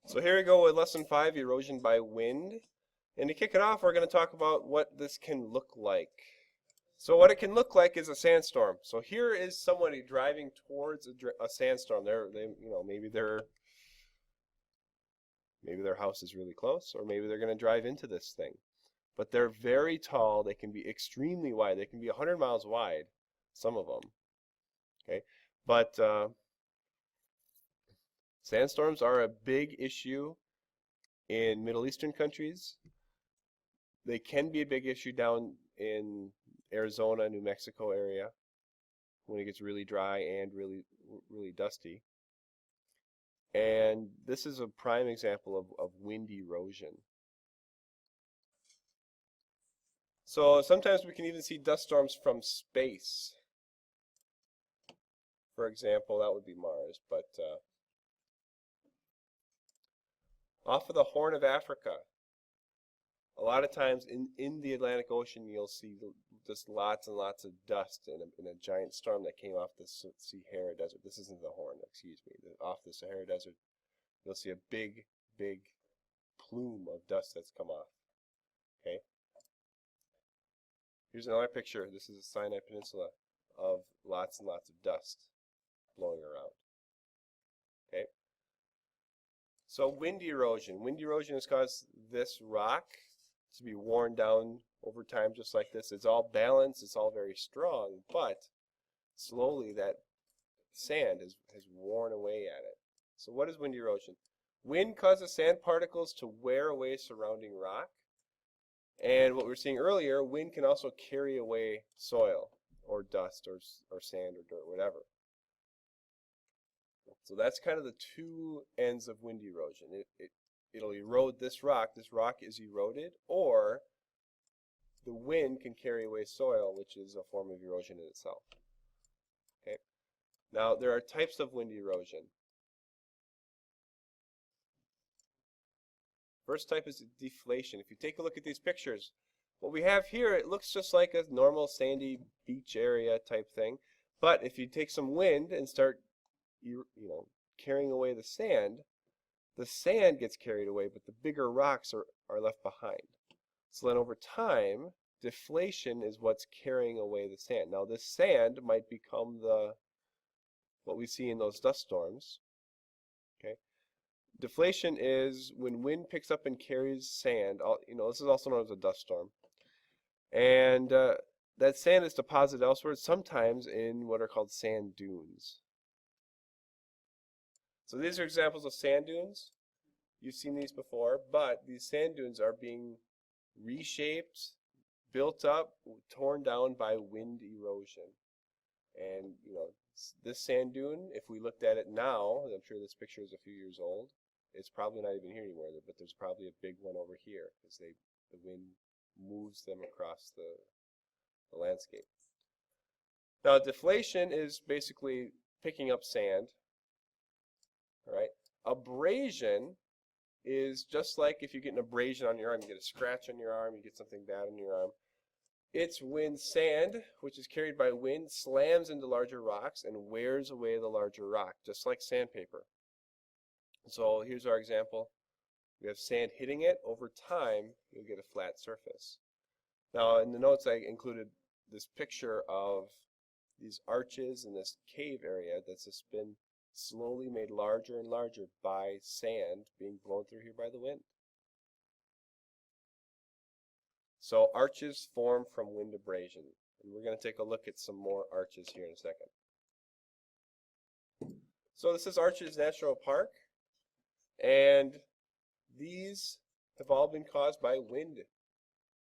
So here we go with lesson 5, erosion by wind. And to kick it off, we're going to talk about what this can look like. So what it can look like is a sandstorm. So here is somebody driving towards a sandstorm. Maybe their house is really close, or maybe they're going to drive into this thing. But they're very tall. They can be extremely wide. They can be 100 miles wide, some of them. Okay, but sandstorms are a big issue in Middle Eastern countries. They can be a big issue down in Arizona, New Mexico area when it gets really dry and really dusty. And this is a prime example of wind erosion. So sometimes we can even see dust storms from space. For example, that would be Mars, but off of the Horn of Africa, a lot of times in the Atlantic Ocean, you'll see just lots and lots of dust in a giant storm that came off the Sahara Desert. This isn't the Horn, excuse me. Off the Sahara Desert, you'll see a big plume of dust that's come off. Okay. Here's another picture. This is the Sinai Peninsula of lots and lots of dust blowing around. Okay. So wind erosion. Wind erosion has caused this rock to be worn down over time just like this. It's all balanced, it's all very strong, but slowly that sand has worn away at it. So what is wind erosion? Wind causes sand particles to wear away surrounding rock. And what we were seeing earlier, wind can also carry away soil or dust or sand or dirt, whatever. So that's kind of the two ends of wind erosion. It'll erode this rock. This rock is eroded, or the wind can carry away soil, which is a form of erosion in itself. Okay. Now, there are types of wind erosion. First type is deflation. If you take a look at these pictures, what we have here, it looks just like a normal sandy beach area type thing. But if you take some wind and start carrying away the sand gets carried away, but the bigger rocks are left behind. So then over time, deflation is what's carrying away the sand. Now this sand might become what we see in those dust storms. Okay. Deflation is when wind picks up and carries sand. This is also known as a dust storm. And that sand is deposited elsewhere, sometimes in what are called sand dunes. So these are examples of sand dunes. You've seen these before, but these sand dunes are being reshaped, built up, torn down by wind erosion. And, this sand dune, if we looked at it now, I'm sure this picture is a few years old, it's probably not even here anymore, but there's probably a big one over here because the wind moves them across the landscape. Now, deflation is basically picking up sand. All right. Abrasion is just like if you get an abrasion on your arm, you get a scratch on your arm, you get something bad on your arm. It's when sand, which is carried by wind, slams into larger rocks and wears away the larger rock, just like sandpaper. So here's our example. We have sand hitting it. Over time, you'll get a flat surface. Now, in the notes, I included this picture of these arches in this cave area that's just been slowly made larger and larger by sand being blown through here by the wind. So arches form from wind abrasion. And we're going to take a look at some more arches here in a second. So this is Arches National Park. And these have all been caused by wind.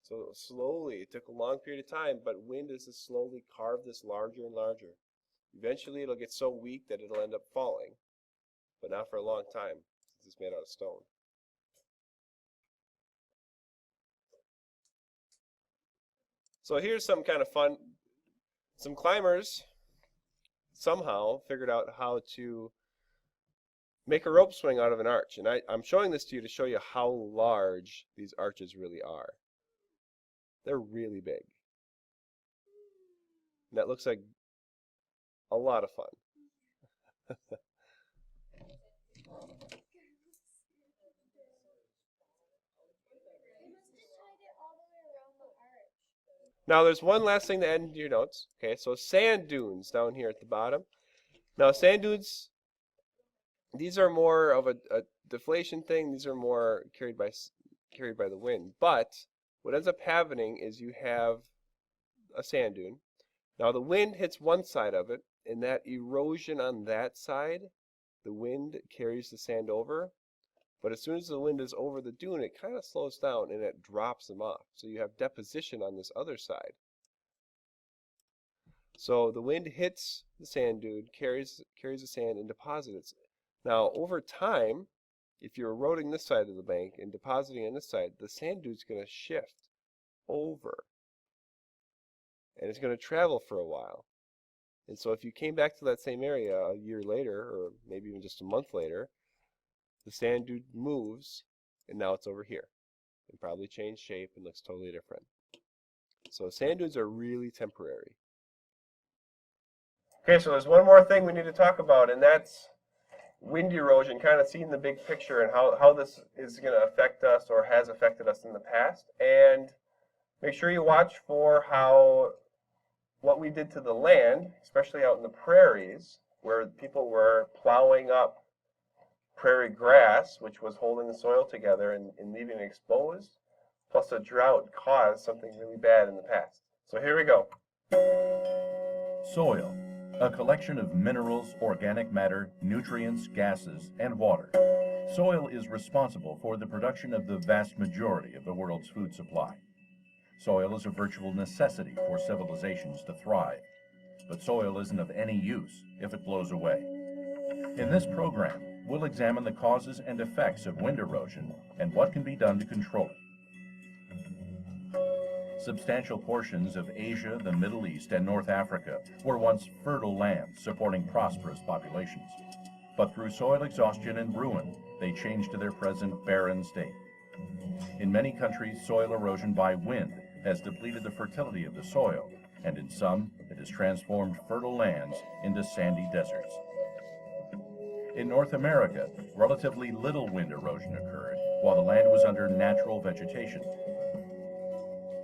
So slowly, it took a long period of time, but wind has just slowly carved this larger and larger. Eventually, it'll get so weak that it'll end up falling, but not for a long time, since it's made out of stone. So here's some kind of fun. Some climbers somehow figured out how to make a rope swing out of an arch. And I'm showing this to you to show you how large these arches really are. They're really big. And that looks like a lot of fun. Now there's one last thing to add into your notes. Okay, so sand dunes down here at the bottom. Now sand dunes, these are more of a deflation thing. These are more carried by the wind. But what ends up happening is you have a sand dune. Now the wind hits one side of it, and that erosion on that side, the wind carries the sand over. But as soon as the wind is over the dune, it kind of slows down and it drops them off. So you have deposition on this other side. So the wind hits the sand dune, carries the sand and deposits it. Now over time, if you're eroding this side of the bank and depositing on this side, the sand dune's going to shift over. And it's going to travel for a while. And so if you came back to that same area a year later, or maybe even just a month later, the sand dune moves, and now it's over here. It probably changed shape and looks totally different. So sand dunes are really temporary. Okay, so there's one more thing we need to talk about, and that's wind erosion, kind of seeing the big picture and how this is going to affect us or has affected us in the past. And make sure you watch for what we did to the land, especially out in the prairies, where people were plowing up prairie grass, which was holding the soil together and leaving it exposed, plus a drought caused something really bad in the past. So here we go. Soil, a collection of minerals, organic matter, nutrients, gases, and water. Soil is responsible for the production of the vast majority of the world's food supply. Soil is a virtual necessity for civilizations to thrive, but soil isn't of any use if it blows away. In this program, we'll examine the causes and effects of wind erosion and what can be done to control it. Substantial portions of Asia, the Middle East, and North Africa were once fertile lands supporting prosperous populations. But through soil exhaustion and ruin, they changed to their present barren state. In many countries, soil erosion by wind has depleted the fertility of the soil, and in some, it has transformed fertile lands into sandy deserts. In North America, relatively little wind erosion occurred, while the land was under natural vegetation.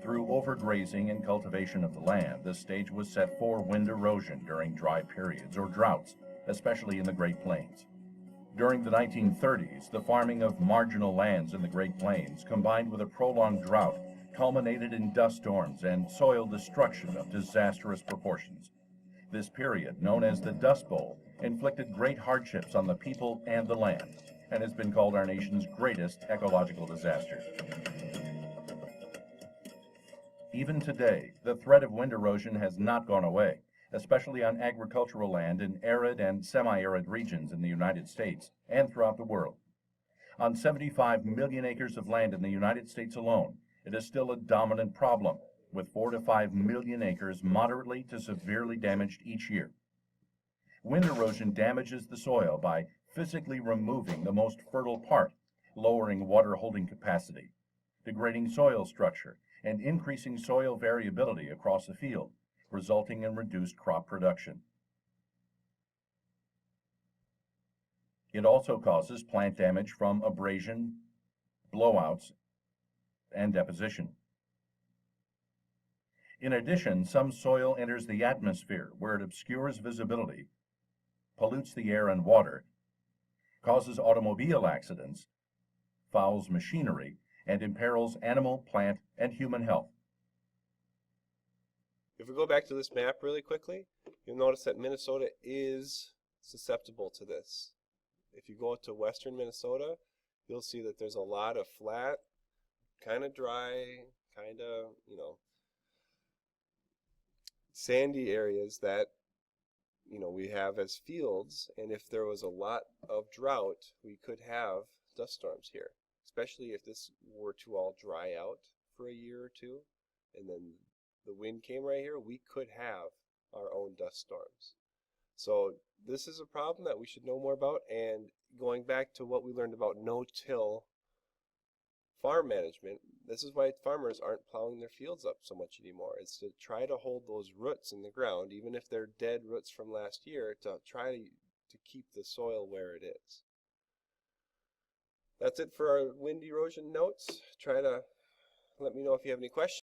Through overgrazing and cultivation of the land, the stage was set for wind erosion during dry periods or droughts, especially in the Great Plains. During the 1930s, the farming of marginal lands in the Great Plains, combined with a prolonged drought, culminated in dust storms and soil destruction of disastrous proportions. This period, known as the Dust Bowl, inflicted great hardships on the people and the land, and has been called our nation's greatest ecological disaster. Even today, the threat of wind erosion has not gone away, especially on agricultural land in arid and semi-arid regions in the United States and throughout the world. On 75 million acres of land in the United States alone, it is still a dominant problem, with 4 to 5 million acres moderately to severely damaged each year. Wind erosion damages the soil by physically removing the most fertile part, lowering water holding capacity, degrading soil structure, and increasing soil variability across the field, resulting in reduced crop production. It also causes plant damage from abrasion, blowouts, and deposition. In addition, some soil enters the atmosphere where it obscures visibility, pollutes the air and water, causes automobile accidents, fouls machinery, and imperils animal, plant, and human health. If we go back to this map really quickly, you'll notice that Minnesota is susceptible to this. If you go to western Minnesota, you'll see that there's a lot of flat, kind of dry, kind of, sandy areas that, we have as fields. And if there was a lot of drought, we could have dust storms here, especially if this were to all dry out for a year or two, and then the wind came right here, we could have our own dust storms. So this is a problem that we should know more about. And going back to what we learned about no-till farm management, this is why farmers aren't plowing their fields up so much anymore. It's to try to hold those roots in the ground, even if they're dead roots from last year, to try to keep the soil where it is. That's it for our wind erosion notes. Try to let me know if you have any questions.